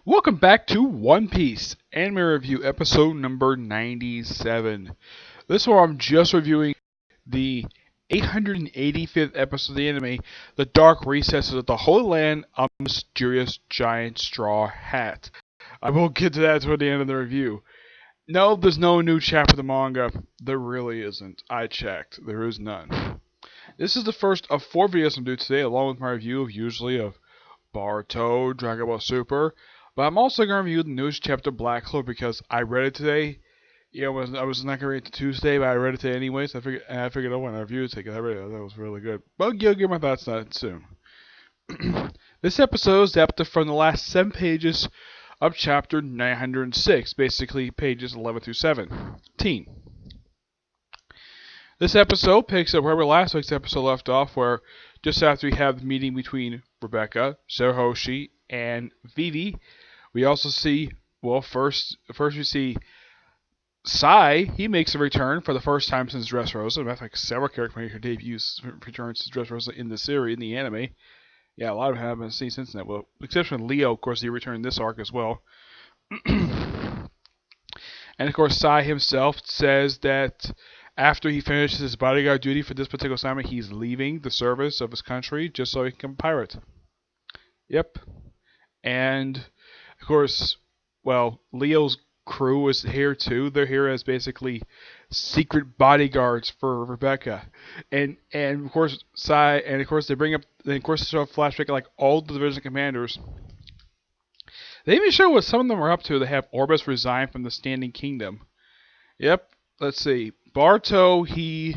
Welcome back to One Piece Anime Review episode number 97. This one I'm just reviewing the 885th episode of the anime, The Dark Recesses of the Holy Land of Mysterious Giant Straw Hat. I will get to that toward the end of the review. No, there's no new chapter of the manga. There really isn't. I checked. There is none. This is the first of 4 videos I'm doing today, along with my review of Barto, Dragon Ball Super. But I'm also going to review the newest chapter, Black Clover, because I read it today. I was not going to read it Tuesday, but I read it today anyway, so I figured I want to review it because I read it. That was really good. But you'll get my thoughts on it soon. This episode is adapted from the last 7 pages of chapter 906, basically pages 11 through 17. This episode picks up where last week's episode left off, where just after we have the meeting between Rebecca, Sarahoshi, and Vivi, we also see, first we see Sai. He makes a return for the first time since Dressrosa. Matter of fact, several characters make their debuts, returns to Dressrosa in the series, in the anime. Yeah, a lot of them haven't seen since then. Well, except for Leo, of course, he returned this arc as well. And of course, Sai himself says that after he finishes his bodyguard duty for this particular assignment, he's leaving the service of his country just so he can become a pirate. Yep. And, of course, Leo's crew is here too. They're here as basically secret bodyguards for Rebecca. And of course, they bring up, show a flashback of, all the division commanders. They even show what some of them are up to. They have Orbis resign from the Standing Kingdom. Yep. Let's see. Barto, he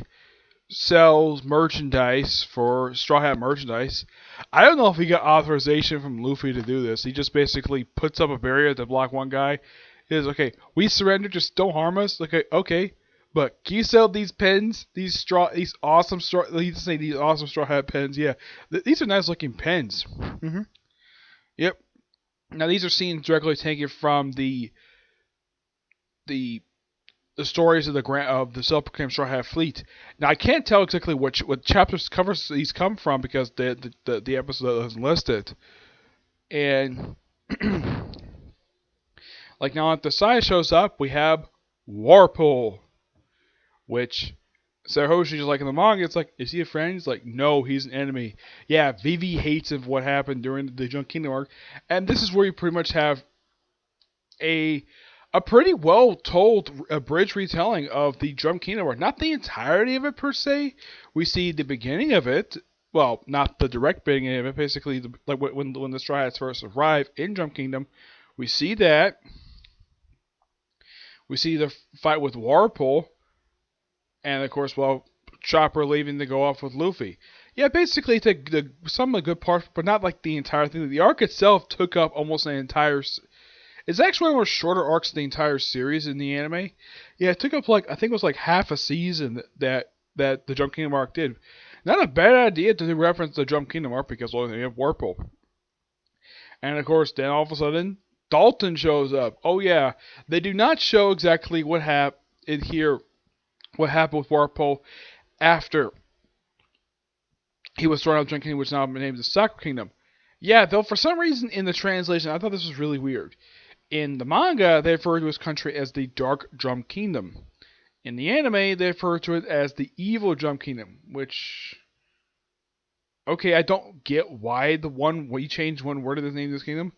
sells merchandise for Straw Hat merchandise. I don't know if he got authorization from Luffy to do this. He just basically puts up a barrier to block one guy. He says, okay, we surrender, just don't harm us. Okay, but can you sell these pens? These awesome Straw Hat pens? Yeah, these are nice looking pens. Yep. Now these are scenes directly taken from the stories of the self-proclaimed Straw Hat Fleet. Now I can't tell exactly what chapters covers these come from because the episode doesn't list it. And now if the side shows up, we have Warple, which Sarahoshi is in the manga. It's is he a friend? He's no, he's an enemy. Yeah, Vivi hates of what happened during the Junk Kingdom arc, and this is where you pretty much have a pretty well told abridged retelling of the Drum Kingdom arc. Not the entirety of it per se. We see the beginning of it. Well, not the direct beginning of it. Basically, when the Straw Hats first arrive in Drum Kingdom, we see that. We see the fight with Warple, and of course, Chopper leaving to go off with Luffy. Yeah, basically, some of the good parts, but not the entire thing. The arc itself took up almost an entire. It's actually one of the shorter arcs of the entire series in the anime. Yeah, it took up I think it was half a season that the Jump Kingdom arc did. Not a bad idea to reference the Jump Kingdom arc because only you have Warple. And of course, then all of a sudden, Dalton shows up. Oh yeah, they do not show exactly what happened here. What happened with Warple after he was thrown out of Jump Kingdom, which now named the Sakura Kingdom. Yeah, though for some reason in the translation, I thought this was really weird. In the manga, they refer to his country as the Dark Drum Kingdom. In the anime, they refer to it as the Evil Drum Kingdom, which... Okay, I don't get why we changed one word of the name of this kingdom.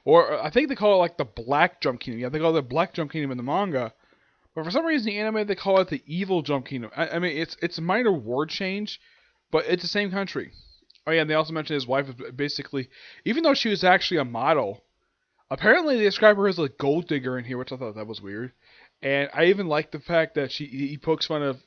Or, I think they call it the Black Drum Kingdom. Yeah, they call it the Black Drum Kingdom in the manga. But for some reason, in the anime, they call it the Evil Drum Kingdom. I mean, it's a minor word change, but it's the same country. Oh yeah, and they also mentioned his wife is basically... Even though she was actually a model... Apparently, they describe her as a gold digger in here, which I thought that was weird. And I even like the fact that he pokes fun of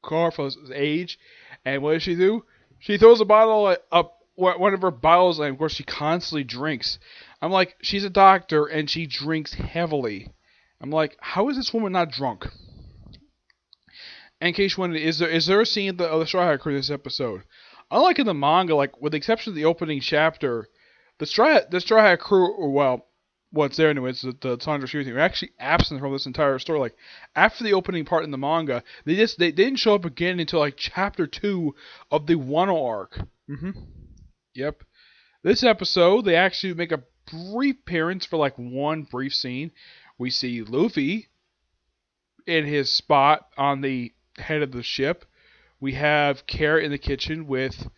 Carl for his age. And what does she do? She throws a bottle up one of her bottles, and of course she constantly drinks. I'm she's a doctor and she drinks heavily. I'm how is this woman not drunk? And in case you wondered, is there a scene of the Straw Hat crew in this episode? Unlike in the manga, with the exception of the opening chapter, the Straw Hat crew, what's there anyways, the Sandra Shoe team, are actually absent from this entire story. After the opening part in the manga, they didn't show up again until chapter 2 of the Wano arc. Yep. This episode, they actually make a brief appearance for like one brief scene. We see Luffy in his spot on the head of the ship. We have Carrot in the kitchen with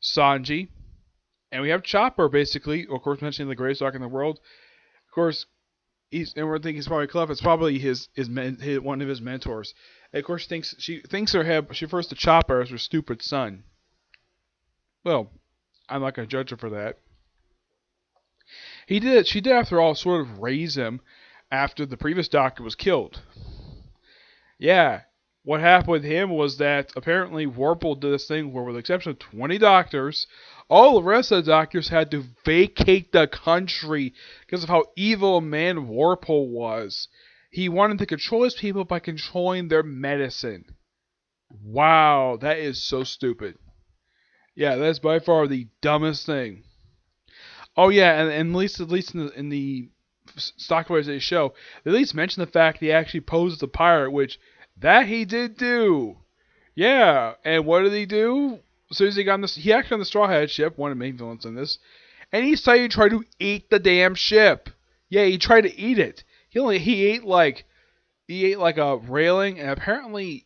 Sanji. And we have Chopper, basically, of course, mentioning the greatest arc in the world. Of course, and we're thinking he's probably Clef. It's probably one of his mentors. And of course, she thinks she refers to Chopper as her stupid son. Well, I'm not going to judge her for that. She did, after all, sort of raise him after the previous doctor was killed. Yeah, what happened with him was that apparently Warple did this thing where, with the exception of 20 doctors, all the rest of the doctors had to vacate the country because of how evil a man Warple was. He wanted to control his people by controlling their medicine. Wow, that is so stupid. Yeah, that's by far the dumbest thing. Oh yeah, and at least in the Stockways they show, they at least mention the fact he actually posed as a pirate, which that he did do. Yeah, and what did he do? As soon as he got on he actually on the Straw Hat ship, one of the main villains in this, and he said he tried to eat the damn ship. Yeah, he tried to eat it. He ate like a railing, and apparently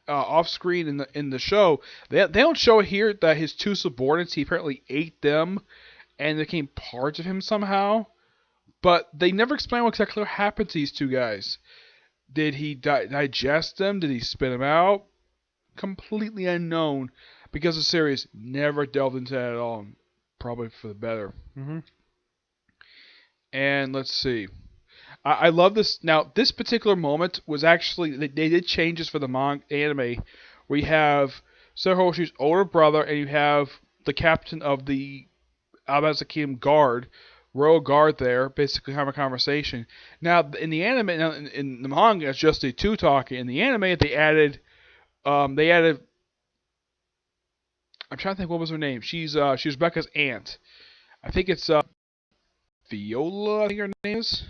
off screen in the show they don't show here that his two subordinates, he apparently ate them and they became parts of him somehow. But they never explain exactly what happened to these two guys. Did he digest them? Did he spit them out? Completely unknown, because the series never delved into that at all. Probably for the better. And let's see. I love this. Now, this particular moment was actually, they did changes for the anime, where you have Satohoshi's older brother, and you have the captain of the Alabasta Guard, Royal Guard there, basically having a conversation. Now, in the anime, in the manga, it's just the two talking. In the anime, they added, I'm trying to think, what was her name? She's Rebecca's aunt. I think it's Viola, I think her name is.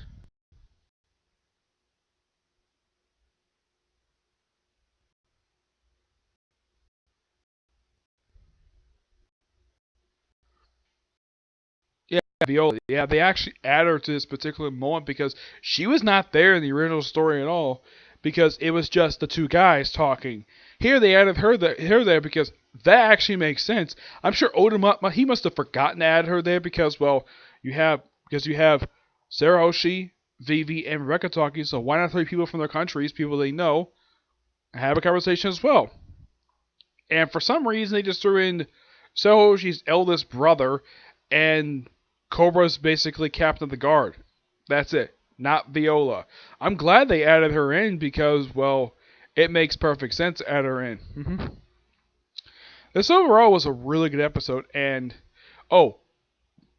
Yeah, Viola. Yeah, they actually add her to this particular moment because she was not there in the original story at all, because it was just the two guys talking. Here they added her there because that actually makes sense. I'm sure Oda he must have forgotten to add her there because, well, you have Sarah Hoshi, Vivi, and Rebecca talking. So why not three people from their countries, people they know, have a conversation as well? And for some reason, they just threw in Sarah Hoshi's eldest brother, and Cobra's basically captain of the guard. That's it. Not Viola. I'm glad they added her in because, well, it makes perfect sense to add her in. This overall was a really good episode, and oh,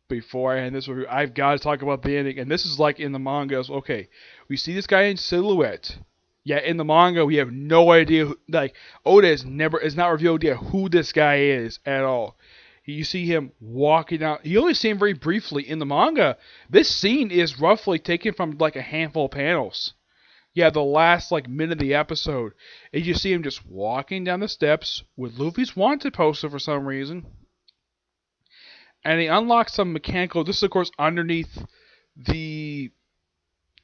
before I end this review, I've got to talk about the ending, and this is like in the manga. Okay, we see this guy in silhouette. Yeah, in the manga, we have no idea. Like, Oda is not revealed yet who this guy is at all. You see him walking out. You only see him very briefly in the manga. This scene is roughly taken from like a handful of panels. Yeah, the last like minute of the episode. And you see him just walking down the steps with Luffy's wanted poster for some reason. And he unlocks some mechanical. This is of course underneath the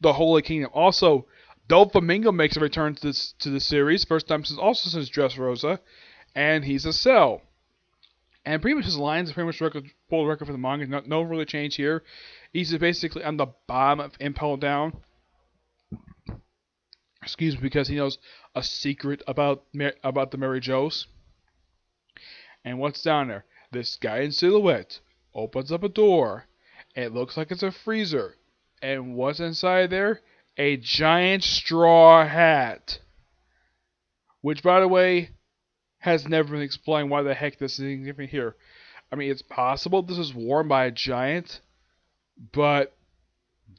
Holy Kingdom. Also, Doflamingo makes a return to the series. First time since Dressrosa. And he's a cell. And pretty much his lines are pretty much full record for the manga. No really change here. He's basically on the bottom of Impel Down. Excuse me, because he knows a secret about the Mary Joes. And what's down there? This guy in silhouette opens up a door. It looks like it's a freezer. And what's inside there? A giant straw hat. Which, by the way, has never been explained why the heck this is different here. I mean, it's possible this is worn by a giant, but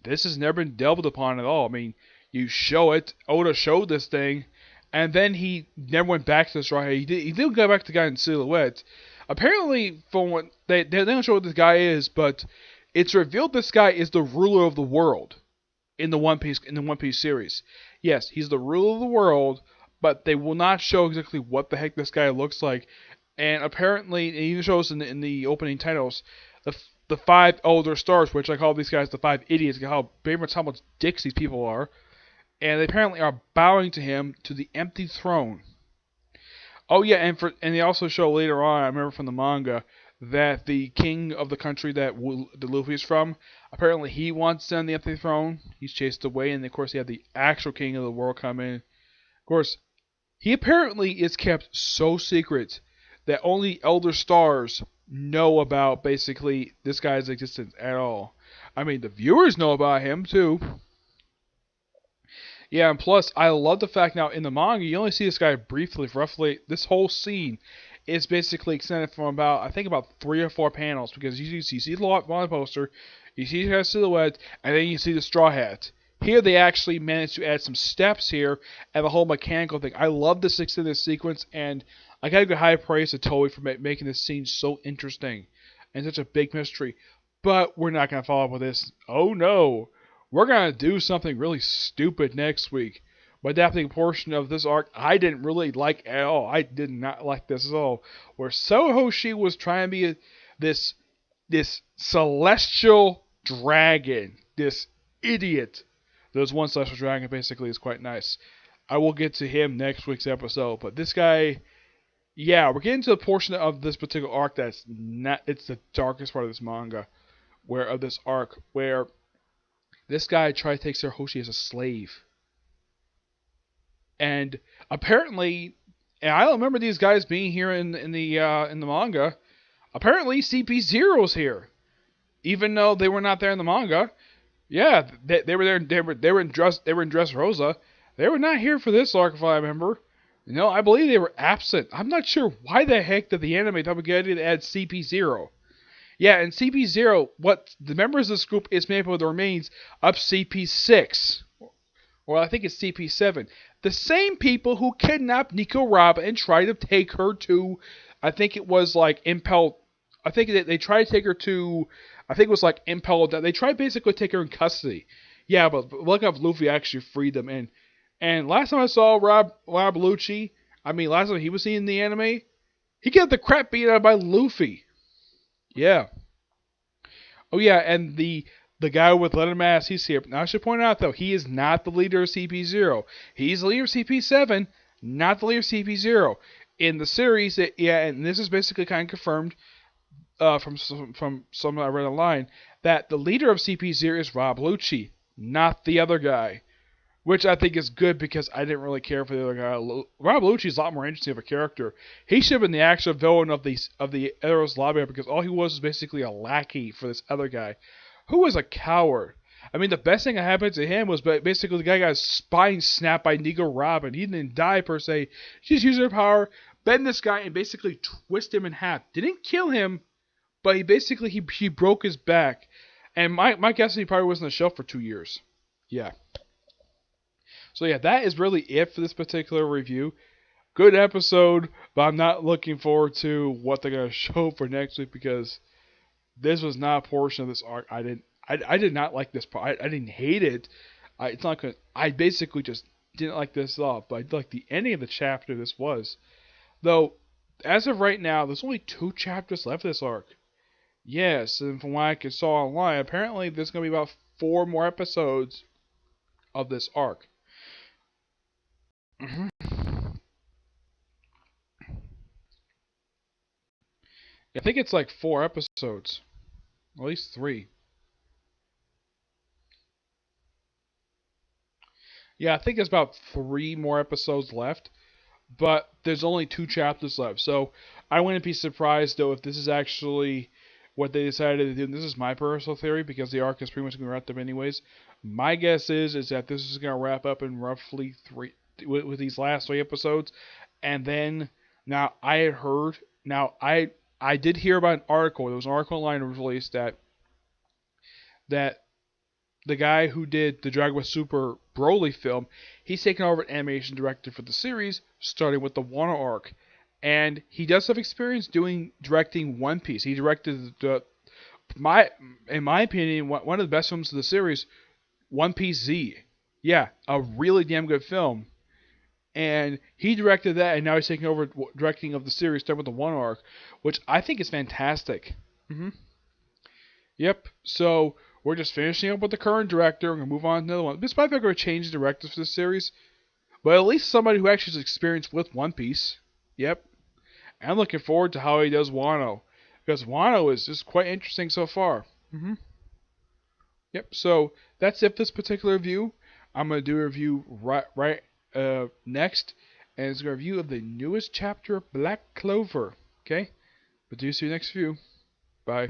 this has never been delved upon at all. I mean, you show it. Oda showed this thing, and then he never went back to the straw hat. He did go back to the guy in silhouette. Apparently, from what they don't show what this guy is, but it's revealed this guy is the ruler of the world in the One Piece series. Yes, he's the ruler of the world, but they will not show exactly what the heck this guy looks like. And apparently, it even shows in the opening titles, the five elder stars, which I call these guys the five idiots, how very much how much dicks these people are, and they apparently are bowing to him to the empty throne. Oh yeah, and they also show later on, I remember from the manga, that the king of the country that the Luffy is from, apparently he wants to on the empty throne. He's chased away, and of course they have the actual king of the world come in. Of course, he apparently is kept so secret that only Elder Stars know about basically this guy's existence at all. I mean, the viewers know about him too. Yeah, and plus, I love the fact now in the manga, you only see this guy briefly, roughly. This whole scene is basically extended from about, I think, about 3 or 4 panels, because you see the long poster, you see his silhouette, and then you see the straw hat. Here they actually managed to add some steps here and the whole mechanical thing. I love this extended sequence, and I gotta give high praise to Toei for making this scene so interesting and such a big mystery. But we're not gonna follow up with this. Oh no! We're going to do something really stupid next week. By adapting a portion of this arc I didn't really like at all. I did not like this at all. Where Sohoshi was trying to be this celestial dragon. This idiot. There's one celestial dragon basically is quite nice. I will get to him next week's episode. But this guy, yeah, we're getting to the portion of this particular arc that's not, it's the darkest part of this manga. Of this arc, where this guy tried to take Hoshi as a slave. And apparently, and I don't remember these guys being here in the manga. Apparently, CP0's here, even though they were not there in the manga. Yeah, they were there. They were in Dressrosa. They were not here for this arc, if I remember. No, I believe they were absent. I'm not sure why the heck did the anime thought we could add CP0. Yeah, and CP0, what the members of this group is made up of the remains of CP6. Or I think it's CP7. The same people who kidnapped Nico Robin and tried to take her to, I think it was like Impel. I think they tried to take her to, I think it was like Impel. They tried basically to take her in custody. Yeah, but look up Luffy actually freed them. And last time I saw Rob Lucci, last time he was seen in the anime, he got the crap beat out by Luffy. Yeah. Oh yeah, and the guy with leather mask, he's here. Now I should point out though, he is not the leader of CP0. He's the leader of CP7, not the leader of CP0. In the series, and this is basically kind of confirmed from some I read online, that the leader of CP0 is Rob Lucci, not the other guy. Which I think is good because I didn't really care for the other guy. Rob Lucci is a lot more interesting of a character. He should have been the actual villain of the Eros Lobby because all he was basically a lackey for this other guy, who was a coward. The best thing that happened to him was basically the guy got his spine snapped by Nico Robin. He didn't die per se. She just used her power, bend this guy, and basically twist him in half. Didn't kill him, but he broke his back. And my guess is he probably was on the shelf for 2 years. Yeah. So yeah, that is really it for this particular review. Good episode, but I'm not looking forward to what they're gonna show for next week because this was not a portion of this arc. I did not like this part. I didn't hate it. It's not good. I basically just didn't like this at all. But I did like the ending of the chapter this was. Though, as of right now, there's only 2 chapters left of this arc. Yes, and from what I saw online, apparently there's gonna be about 4 more episodes of this arc. I think it's like 4 episodes. At least 3. Yeah, I think there's about 3 more episodes left. But there's only 2 chapters left. So I wouldn't be surprised, though, if this is actually what they decided to do. And this is my personal theory, because the arc is pretty much going to wrap up anyways. My guess is that this is going to wrap up in roughly 3... with these last 3 episodes. And then, now, I had heard... Now, I did hear about an article. There was an article online that was released that the guy who did the Dragon Ball Super Broly film, he's taken over an animation director for the series, starting with the Wano arc. And he does have experience directing One Piece. He directed in my opinion, one of the best films of the series, One Piece Z. Yeah, a really damn good film. And he directed that, and now he's taking over directing of the series, starting with the One arc, which I think is fantastic. Yep. So we're just finishing up with the current director. We're gonna move on to another one. This might be going to change directors for the series, but at least somebody who actually has experience with One Piece. Yep. I'm looking forward to how he does Wano, because Wano is just quite interesting so far. Yep. So that's it for this particular review. I'm gonna do a review right next, and it's a review of the newest chapter of Black Clover. Okay. But do see you next review. Bye.